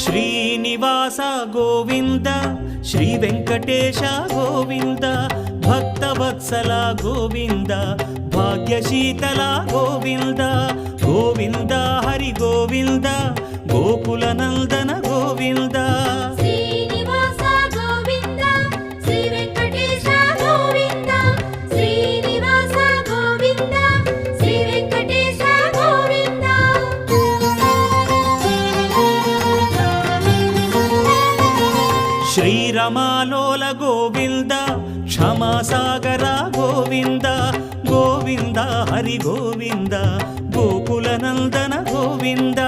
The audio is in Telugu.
శ్రీనివాస గోవింద శ్రీ వెంకటేశ గోవింద భక్తవత్సల గోవింద భాగ్యశీతల గోవింద గోవింద హరి గోవింద గోకుల నందన గోవింద శ్రీనివాస గోవింద శ్రీ వెంకటేశ గోవింద శ్రీనివాస గోవింద శ్రీ వెంకటేశ గోవింద శ్రీరమాలోల గోవింద క్షమాసాగర గోవింద గోవింద హరి గోవింద గోకుల నందన గోవింద